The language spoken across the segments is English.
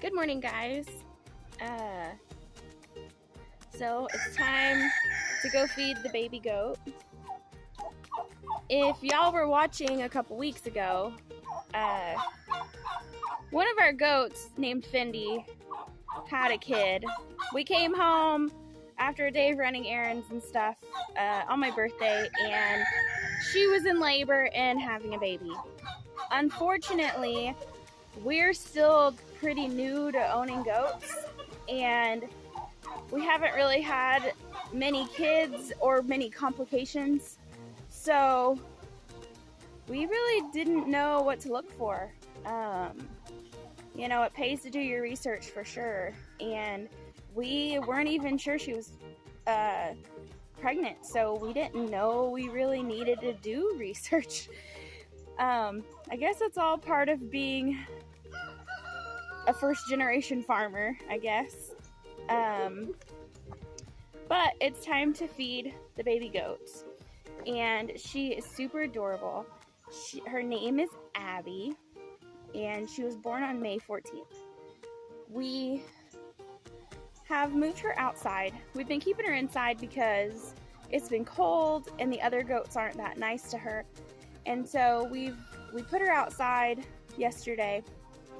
Good morning, guys. So it's time to go feed the baby goat. If y'all were watching a couple weeks ago, one of our goats named Fendi had a kid. We came home after a day of running errands and stuff on my birthday, and she was in labor and having a baby. Unfortunately, we're still pretty new to owning goats, and we haven't really had many kids or many complications, so we really didn't know what to look for. It pays to do your research for sure, and we weren't even sure she was pregnant, so we didn't know we really needed to do research. I guess it's all part of being a first-generation farmer, I guess. But it's time to feed the baby goats, and she is super adorable. Her name is Abby, and she was born on May 14th. We have moved her outside. We've been keeping her inside because it's been cold and the other goats aren't that nice to her. And so we put her outside yesterday,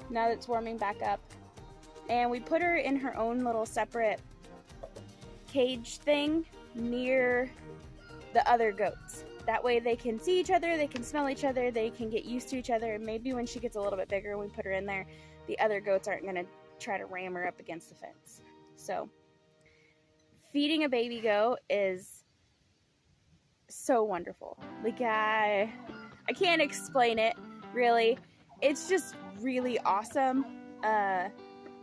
now that it's warming back up, and we put her in her own little separate cage thing near the other goats. That way they can see each other, they can smell each other, they can get used to each other, and maybe when she gets a little bit bigger, we put her in there, the other goats aren't going to try to ram her up against the fence. So feeding a baby goat is so wonderful. Like, I can't explain it, really. It's just really awesome.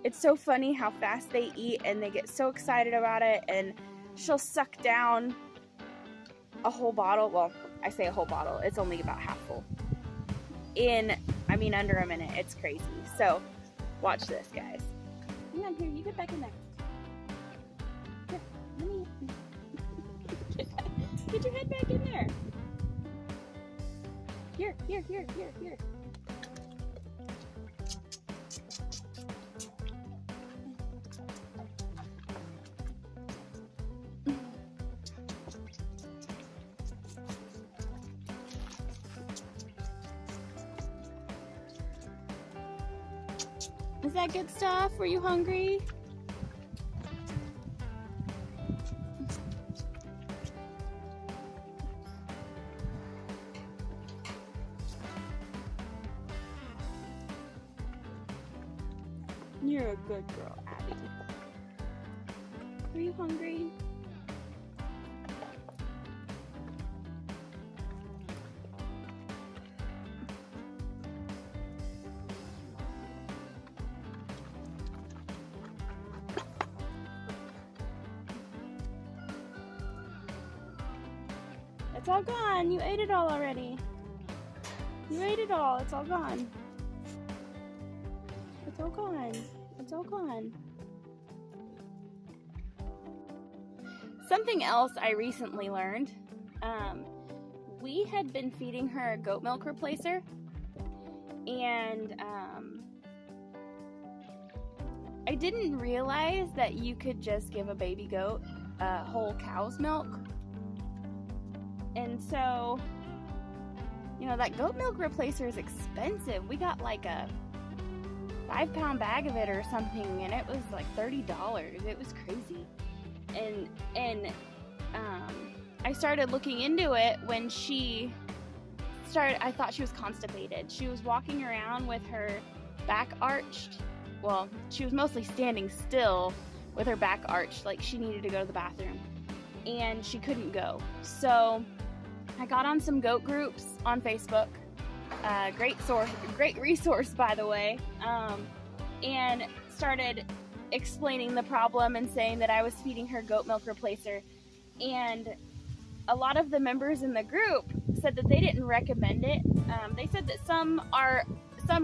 It's so funny how fast they eat, and they get so excited about it, and she'll suck down a whole bottle. Well, I say a whole bottle. It's only about half full. Under a minute. It's crazy. So, watch this, guys. Hang on, here, you get back in there. Here, get your head back in there. Here. Is that good stuff? Were you hungry? You're a good girl, Abby. Were you hungry? It's all gone. You ate it all already. You ate it all. It's all gone. It's all gone. It's all gone. Something else I recently learned. We had been feeding her a goat milk replacer, and I didn't realize that you could just give a baby goat whole cow's milk. And so, that goat milk replacer is expensive. We got like a 5-pound bag of it or something, and it was like $30. It was crazy. And I started looking into it when I thought she was constipated. She was walking around with her back arched. Well, she was mostly standing still with her back arched, like she needed to go to the bathroom, and she couldn't go. So I got on some goat groups on Facebook. Great resource, by the way. And started explaining the problem and saying that I was feeding her goat milk replacer. And a lot of the members in the group said that they didn't recommend it. They said that some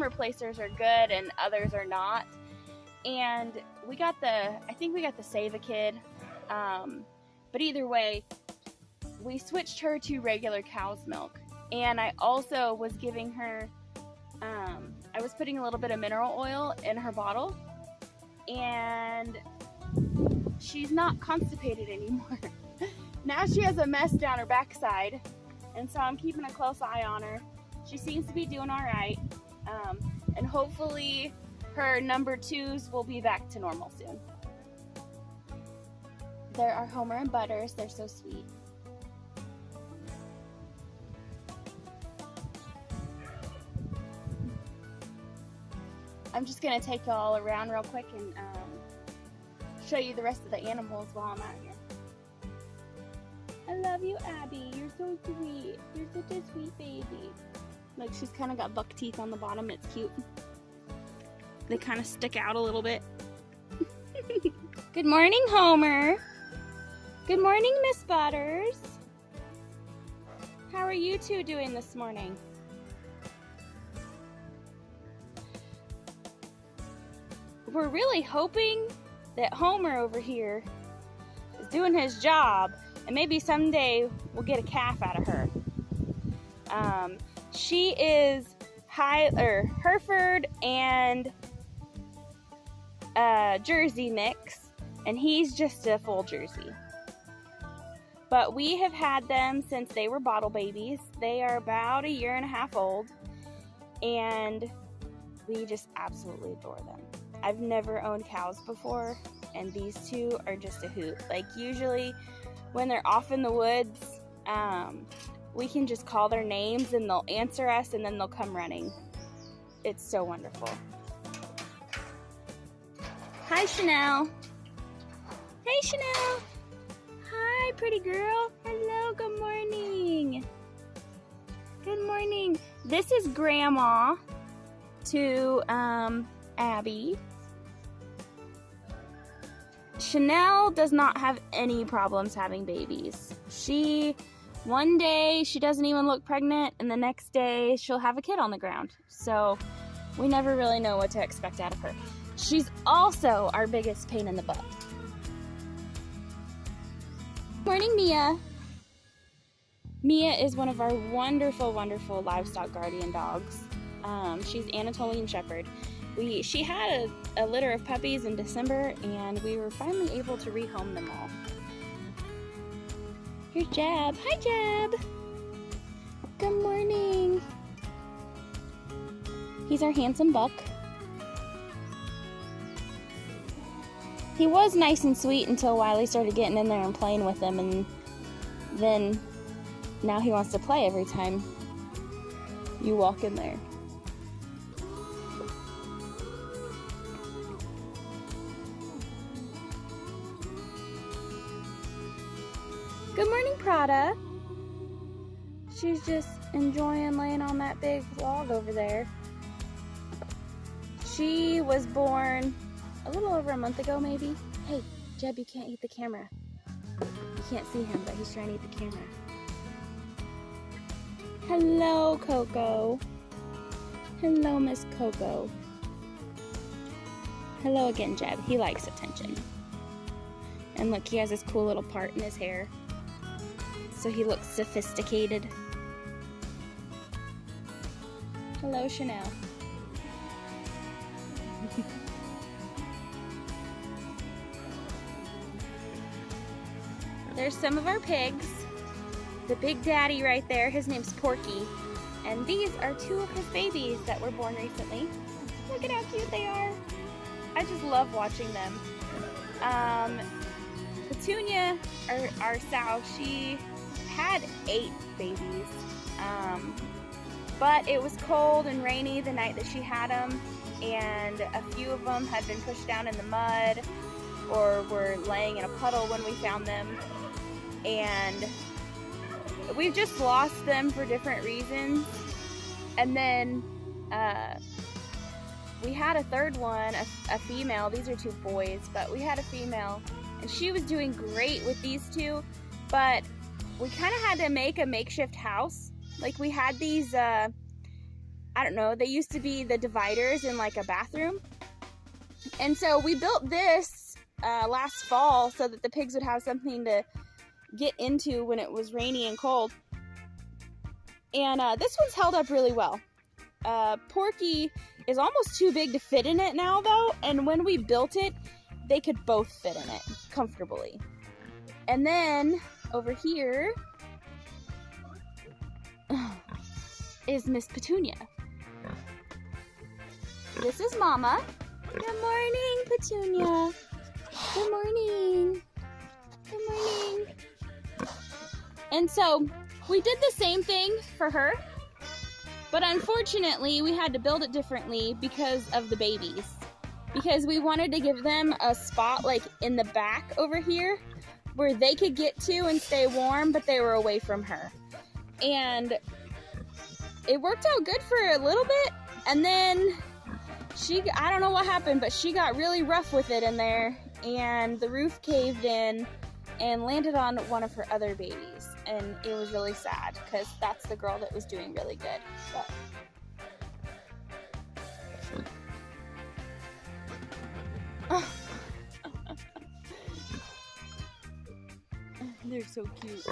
replacers are good and others are not. And I think we got the Save a Kid. But either way, we switched her to regular cow's milk. And I also was giving her, I was putting a little bit of mineral oil in her bottle and she's not constipated anymore. Now she has a mess down her backside, and so I'm keeping a close eye on her. She seems to be doing all right, and hopefully her number 2s will be back to normal soon. There are Homer and Butters. They're so sweet. I'm just going to take y'all around real quick and show you the rest of the animals while I'm out here. I love you, Abby. You're so sweet. You're such a sweet baby. Look, she's kind of got buck teeth on the bottom. It's cute. They kind of stick out a little bit. Good morning, Homer. Good morning, Miss Butters. How are you two doing this morning? We're really hoping that Homer over here is doing his job, and maybe someday we'll get a calf out of her. She is Hereford and Jersey mix, and he's just a full Jersey. But we have had them since they were bottle babies. They are about 1.5 years old, and we just absolutely adore them. I've never owned cows before, and these two are just a hoot. Like, usually when they're off in the woods, we can just call their names and they'll answer us, and then they'll come running. It's so wonderful. Hi, Chanel. Hey, Chanel. Hi, pretty girl. Hello, good morning. Good morning. This is Grandma to Abby. Chanel does not have any problems having babies. One day she doesn't even look pregnant, and the next day she'll have a kid on the ground. So we never really know what to expect out of her. She's also our biggest pain in the butt. Morning, Mia. Mia is one of our wonderful, wonderful livestock guardian dogs. She's Anatolian Shepherd. She had a litter of puppies in December, and we were finally able to rehome them all. Here's Jab. Hi, Jab. Good morning. He's our handsome buck. He was nice and sweet until Wiley started getting in there and playing with him, and then now he wants to play every time you walk in there. Good morning, Prada. She's just enjoying laying on that big log over there. She was born a little over a month ago, maybe. Hey, Jeb, you can't eat the camera. You can't see him, but he's trying to eat the camera. Hello, Coco. Hello, Miss Coco. Hello again, Jeb. He likes attention. And look, he has this cool little part in his hair, so he looks sophisticated. Hello, Chanel. There's some of our pigs. The big daddy right there, his name's Porky. And these are 2 of his babies that were born recently. Look at how cute they are. I just love watching them. Petunia, our sow, she had 8 babies. But it was cold and rainy the night that she had them, and a few of them had been pushed down in the mud or were laying in a puddle when we found them. And we've just lost them for different reasons. And then we had a third one, a female. These are 2 boys, but we had a female, and she was doing great with these 2, but we kind of had to make a makeshift house. Like, we had these, I don't know, they used to be the dividers in like a bathroom. And so we built this last fall so that the pigs would have something to get into when it was rainy and cold. And this one's held up really well. Porky is almost too big to fit in it now though, and when we built it, they could both fit in it comfortably. And then over here is Miss Petunia. This is Mama. Good morning, Petunia. Good morning. Good morning. And so we did the same thing for her, but unfortunately we had to build it differently because of the babies. Because we wanted to give them a spot like in the back over here where they could get to and stay warm, but they were away from her. And it worked out good for a little bit, and then I don't know what happened, but she got really rough with it in there, and the roof caved in and landed on one of her other babies. And it was really sad because that's the girl that was doing really good. But they're so cute.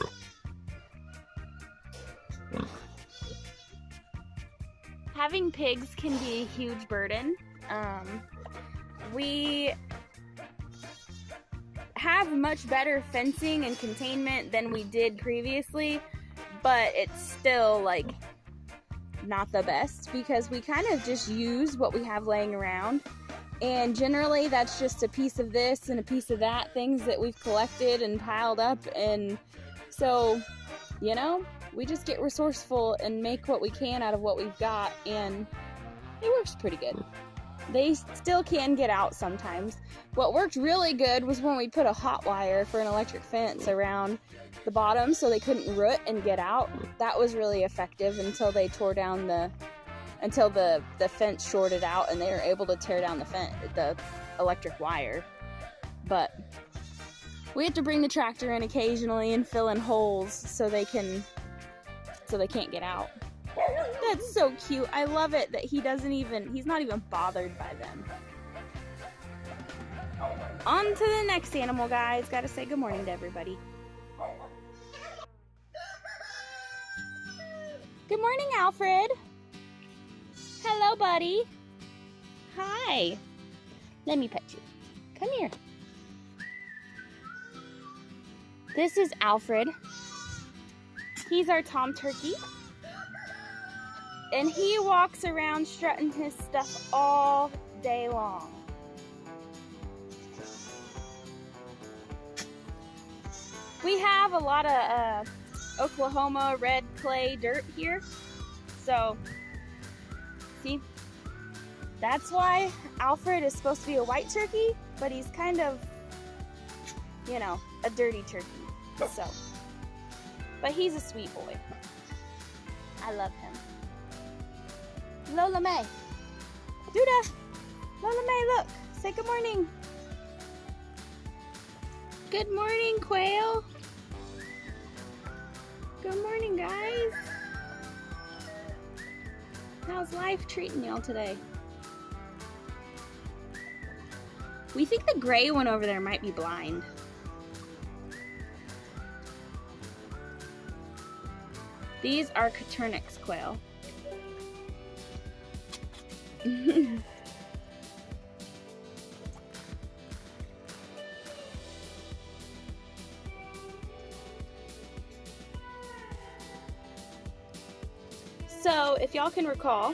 Having pigs can be a huge burden. We have much better fencing and containment than we did previously, but it's still like not the best because we kind of just use what we have laying around, and generally that's just a piece of this and a piece of that, things that we've collected and piled up. And so, you know, we just get resourceful and make what we can out of what we've got, and it works pretty good. They still can get out sometimes. What worked really good was when we put a hot wire for an electric fence around the bottom so they couldn't root and get out. That was really effective until they tore down until the fence shorted out and they were able to tear down the electric wire. But we have to bring the tractor in occasionally and fill in holes so they can't get out. That's so cute. I love it that he's not even bothered by them. On to the next animal, guys. Gotta say good morning to everybody. Good morning, Alfred. Hello, buddy. Hi. Let me pet you. Come here. This is Alfred. He's our Tom Turkey. And he walks around strutting his stuff all day long. We have a lot of Oklahoma red clay dirt here. So, see, that's why Alfred is supposed to be a white turkey, but he's kind of, you know, a dirty turkey. So, but he's a sweet boy. I love him. Lola May. Duda. Lola May, look. Say good morning. Good morning, quail. Good morning, guys. How's life treating y'all today? We think the gray one over there might be blind. These are Coturnix quail. So, if y'all can recall,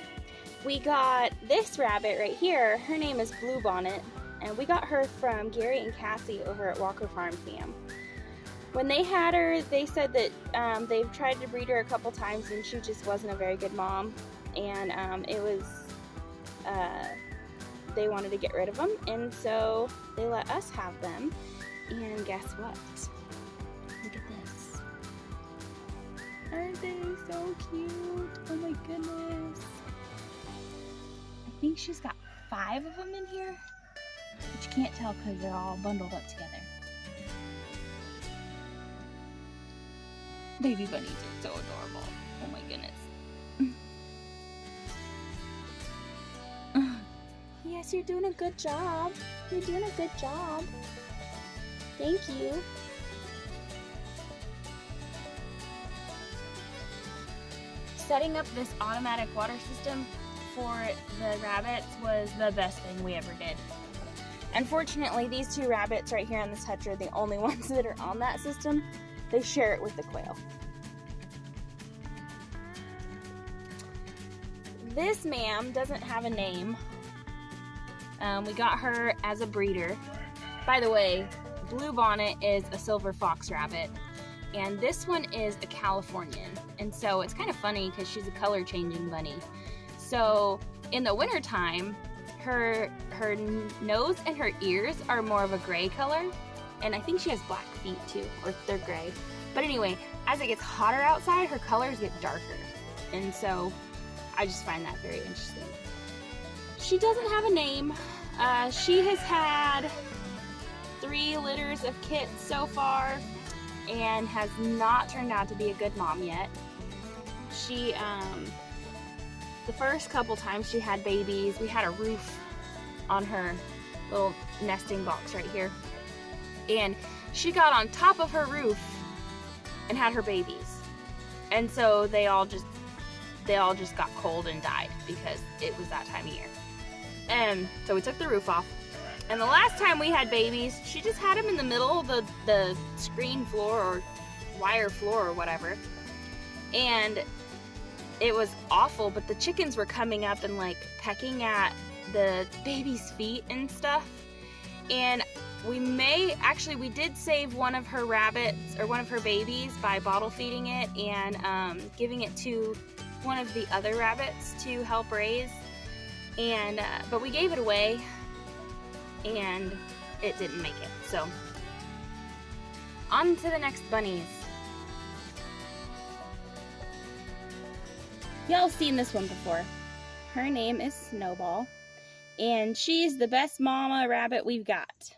we got this rabbit right here. Her name is Bluebonnet, and we got her from Gary and Cassie over at Walker Farm Fam. When they had her, they said that they've tried to breed her a couple times and she just wasn't a very good mom, and they wanted to get rid of them, and so they let us have them. And guess what? Look at this. Aren't they so cute? Oh my goodness. I think she's got 5 of them in here, but you can't tell because they're all bundled up together. Baby bunnies are so adorable. Oh my goodness. Yes, you're doing a good job. You're doing a good job. Thank you. Setting up this automatic water system for the rabbits was the best thing we ever did. Unfortunately, these two rabbits right here on this hutch are the only ones that are on that system. They share it with the quail. This ma'am doesn't have a name. We got her as a breeder. By the way, Bluebonnet is a silver fox rabbit, and this one is a Californian. And so it's kind of funny because she's a color changing bunny. So in the wintertime, her nose and her ears are more of a gray color, and I think she has black feet too, or they're gray. But anyway, as it gets hotter outside, her colors get darker, and so I just find that very interesting. She doesn't have a name. She has had 3 litters of kits so far and has not turned out to be a good mom yet. She, the first couple times she had babies, we had a roof on her little nesting box right here. And she got on top of her roof and had her babies. And so they all just got cold and died because it was that time of year. And so we took the roof off. And the last time we had babies, she just had them in the middle of the screen floor or wire floor or whatever. And it was awful, but the chickens were coming up and like pecking at the baby's feet and stuff. And we did save one of her rabbits or one of her babies by bottle feeding it and giving it to one of the other rabbits to help raise. And but we gave it away and it didn't make it. So on to the next bunnies. Y'all seen this one before. Her name is Snowball, and she's the best mama rabbit we've got.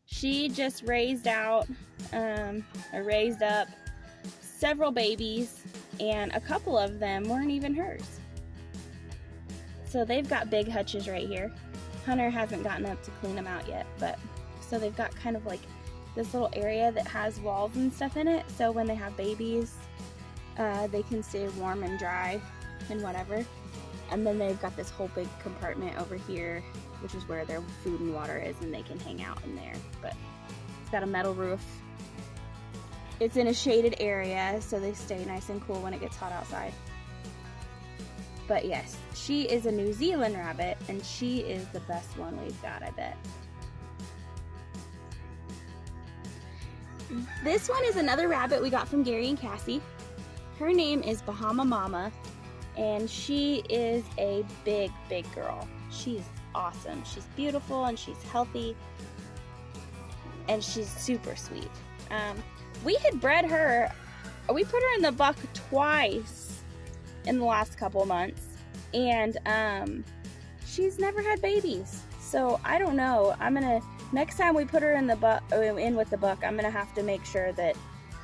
She just raised up several babies, and a couple of them weren't even hers. So they've got big hutches right here. Hunter hasn't gotten up to clean them out yet, but so they've got kind of like this little area that has walls and stuff in it, so when they have babies, they can stay warm and dry and whatever. And then they've got this whole big compartment over here, which is where their food and water is, and they can hang out in there. But it's got a metal roof. It's in a shaded area, so they stay nice and cool when it gets hot outside. But yes, she is a New Zealand rabbit, and she is the best one we've got, I bet. This one is another rabbit we got from Gary and Cassie. Her name is Bahama Mama, and she is a big, big girl. She's awesome. She's beautiful, and she's healthy, and she's super sweet. We had bred her, we put her in the buck twice in the last couple months, and she's never had babies. So I don't know. Next time we put her in with the buck, I'm gonna have to make sure that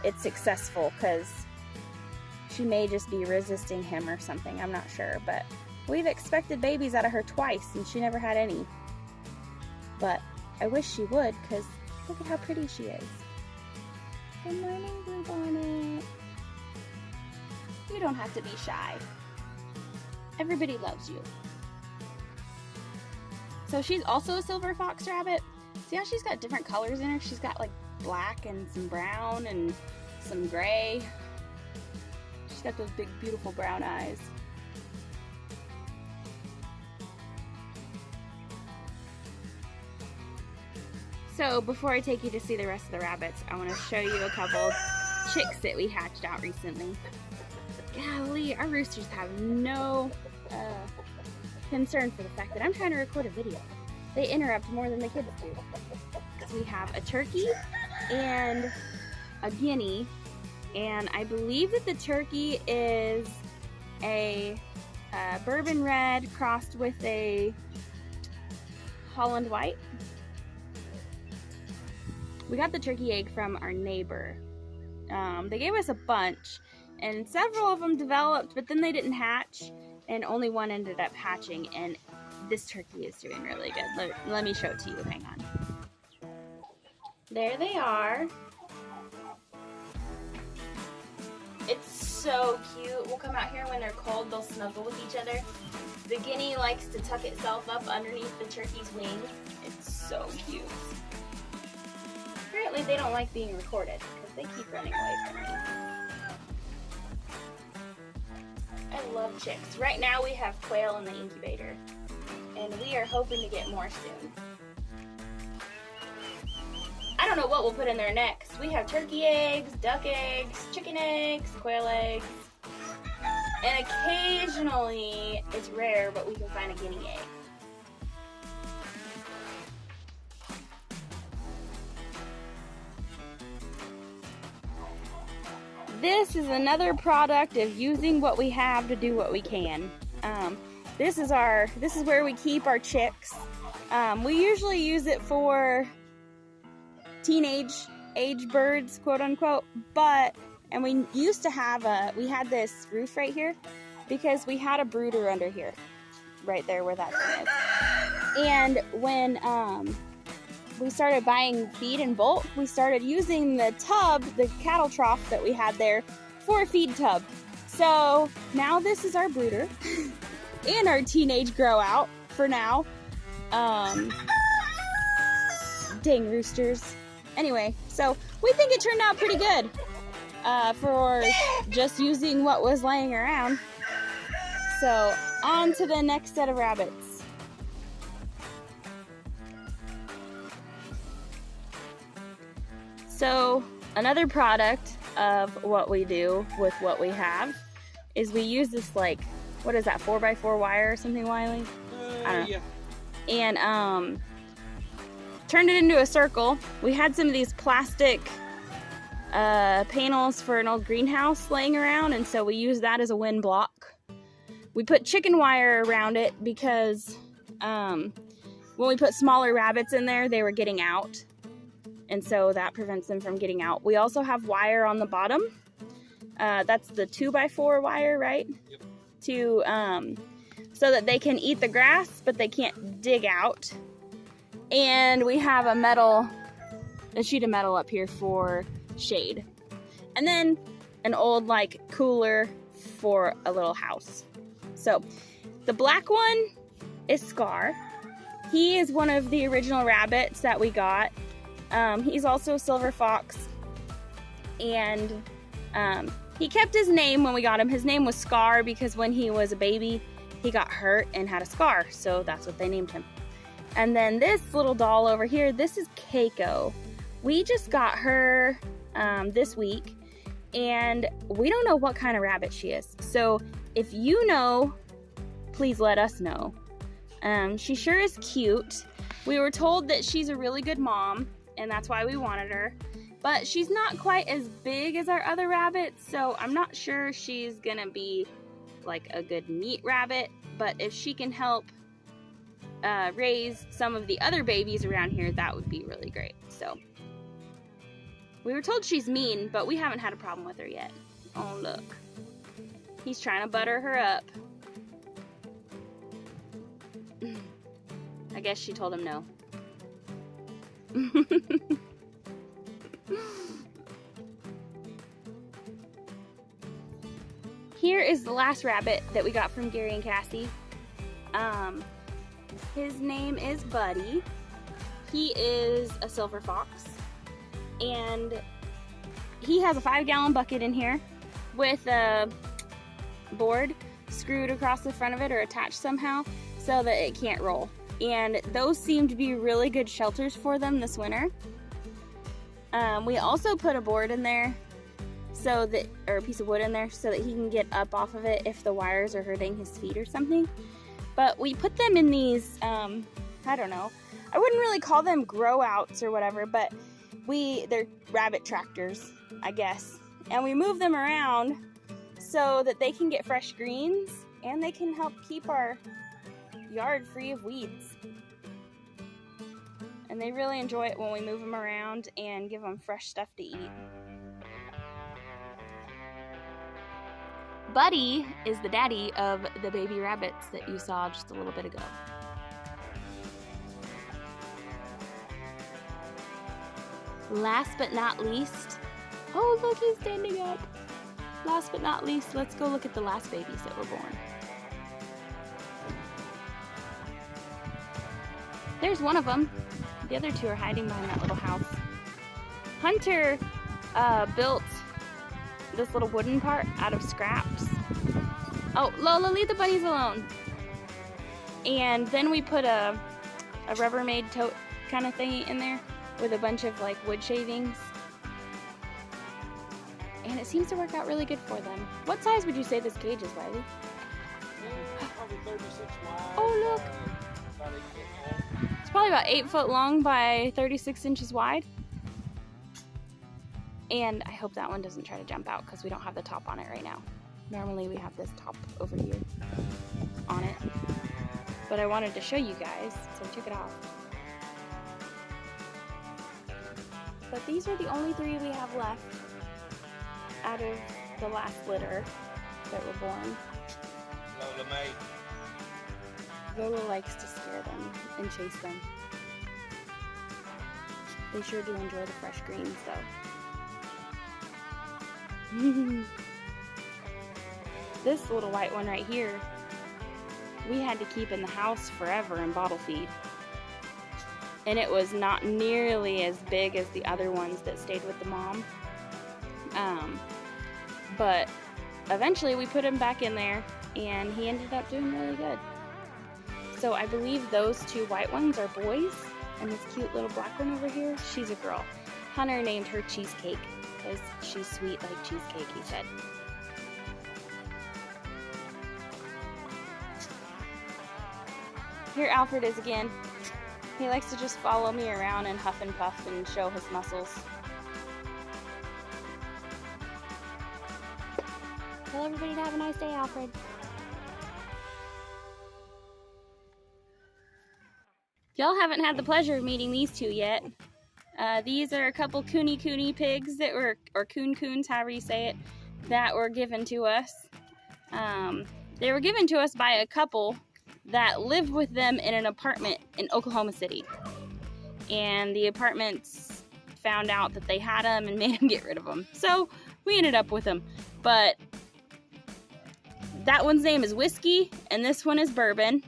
it's successful, because she may just be resisting him or something. I'm not sure, but we've expected babies out of her twice, and she never had any. But I wish she would, because look at how pretty she is. Good morning, Bluebonnet. You don't have to be shy. Everybody loves you. So she's also a silver fox rabbit. See how she's got different colors in her? She's got like black and some brown and some gray. She's got those big, beautiful brown eyes. So before I take you to see the rest of the rabbits, I want to show you a couple chicks that we hatched out recently. Golly, our roosters have no concern for the fact that I'm trying to record a video. They interrupt more than the kids do. We have a turkey and a guinea, and I believe that the turkey is a bourbon red crossed with a Holland white. We got the turkey egg from our neighbor. They gave us a bunch, and several of them developed, but then they didn't hatch, and only one ended up hatching, and this turkey is doing really good. Let me show it to you. Hang on. There they are. It's so cute. We'll come out here when they're cold, they'll snuggle with each other. The guinea likes to tuck itself up underneath the turkey's wing. It's so cute. Apparently they don't like being recorded because they keep running away from me. I love chicks. Right now we have quail in the incubator and we are hoping to get more soon. I don't know what we'll put in there next. We have turkey eggs, duck eggs, chicken eggs, quail eggs, and occasionally, it's rare, but we can find a guinea egg. This is another product of using what we have to do what we can. This is where we keep our chicks. We usually use it for teenage age birds, quote unquote, and we used to have we had this roof right here because we had a brooder under here, right there where that thing is. And when we started buying feed in bulk, we started using the tub, the cattle trough that we had there, for a feed tub. So now this is our brooder and our teenage grow out for now. Dang roosters. Anyway, so we think it turned out pretty good for just using what was laying around. So on to the next set of rabbits. So another product of what we do with what we have is we use this, like, what is that, 4x4 wire or something, Wiley? I don't know. Yeah. And turned it into a circle. We had some of these plastic panels for an old greenhouse laying around, and so we used that as a wind block. We put chicken wire around it because when we put smaller rabbits in there, they were getting out, and so that prevents them from getting out. We also have wire on the bottom. That's the 2x4 wire, right? Yep. To so that they can eat the grass, but they can't dig out. And we have a sheet of metal up here for shade. And then an old, like, cooler for a little house. So the black one is Scar. He is one of the original rabbits that we got. He's also a silver fox. And he kept his name when we got him. His name was Scar because when he was a baby, he got hurt and had a scar. So that's what they named him. And then this little doll over here, this is Keiko. We just got her this week, and we don't know what kind of rabbit she is. So if you know, please let us know. She sure is cute. We were told that she's a really good mom, and that's why we wanted her. But she's not quite as big as our other rabbits, so I'm not sure she's gonna be like a good meat rabbit. But if she can help raise some of the other babies around here, that would be really great. So we were told she's mean, but we haven't had a problem with her yet. Oh, look, he's trying to butter her up. I guess she told him no. Here is the last rabbit that we got from Gary and Cassie. His name is Buddy. He is a silver fox, and he has a 5-gallon bucket in here with a board screwed across the front of it or attached somehow so that it can't roll. And those seem to be really good shelters for them this winter. We also put a board in there or a piece of wood in there so that he can get up off of it if the wires are hurting his feet or something. But we put them in these, I don't know, I wouldn't really call them grow outs or whatever, but they're rabbit tractors, I guess. And we move them around so that they can get fresh greens and they can help keep our yard free of weeds. And they really enjoy it when we move them around and give them fresh stuff to eat. Buddy is the daddy of the baby rabbits that you saw just a little bit ago. Last but not least, oh look, he's standing up. last but not least, let's go look at the last babies that were born. There's one of them. The other two are hiding behind that little house. Hunter built this little wooden part out of scraps. Oh, Lola, leave the bunnies alone. And then we put a Rubbermaid tote kind of thingy in there with a bunch of like wood shavings. And it seems to work out really good for them. What size would you say this cage is, Wiley? Probably 36 wide. Oh, look. About 8 foot long. It's probably about 8 foot long by 36 inches wide. And I hope that one doesn't try to jump out because we don't have the top on it right now. Normally we have this top over here on it. But I wanted to show you guys, so I took it off. But these are the only 3 we have left out of the last litter that were born. Lola May. Lola likes to scare them and chase them. They sure do enjoy the fresh greens though. This little white one right here, we had to keep in the house forever in bottle feed. And it was not nearly as big as the other ones that stayed with the mom. But eventually we put him back in there and he ended up doing really good. So I believe those 2 white ones are boys and this cute little black one over here, she's a girl. Hunter named her Cheesecake because she's sweet like cheesecake, he said. Here Alfred is again. He likes to just follow me around and huff and puff and show his muscles. Tell everybody to have a nice day, Alfred. Y'all haven't had the pleasure of meeting these 2 yet. These are a couple coony pigs that were, or coons, however you say it, that were given to us. They were given to us by a couple that lived with them in an apartment in Oklahoma City. And the apartments found out that they had them and made them get rid of them. So we ended up with them. But that one's name is Whiskey, and this one is Bourbon.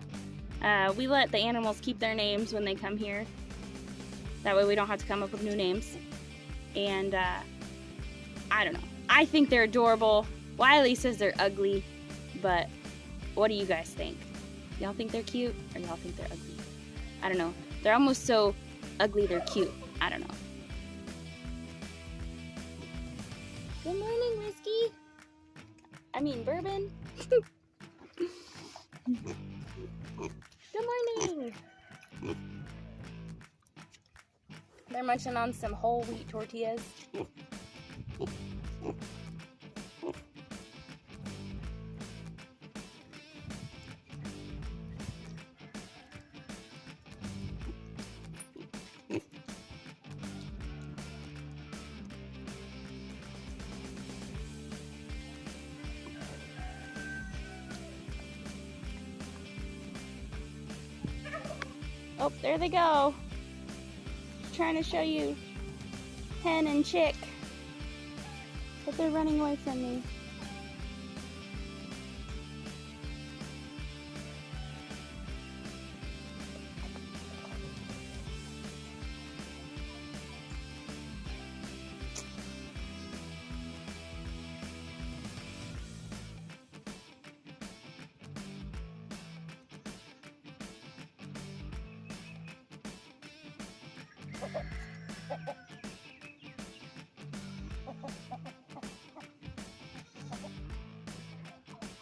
We let the animals keep their names when they come here. That way we don't have to come up with new names. And I don't know. I think they're adorable. Wiley says they're ugly. But what do you guys think? Y'all think they're cute or y'all think they're ugly? I don't know. They're almost so ugly they're cute. I don't know. Good morning, Whiskey. I mean, Bourbon. Good morning. They're munching on some whole wheat tortillas. Oh, there they go. Trying to show you hen and chick. But they're running away from me.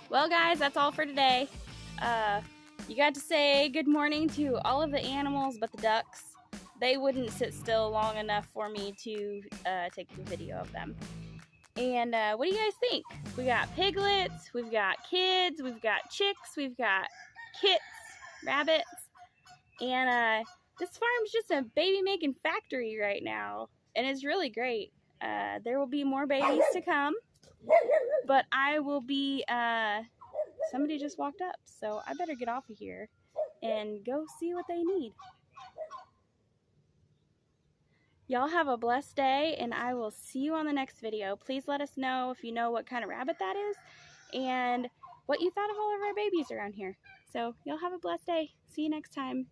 Well, guys, that's all for today. You got to say good morning to all of the animals but the ducks. They wouldn't sit still long enough for me to take the video of them. And what do you guys think? We got piglets, we've got kids, we've got chicks, we've got kits, rabbits, and this farm's just a baby making factory right now, and it's really great. There will be more babies to come, but I will be, somebody just walked up, so I better get off of here and go see what they need. Y'all have a blessed day, and I will see you on the next video. Please let us know if you know what kind of rabbit that is and what you thought of all of our babies around here. So y'all have a blessed day. See you next time.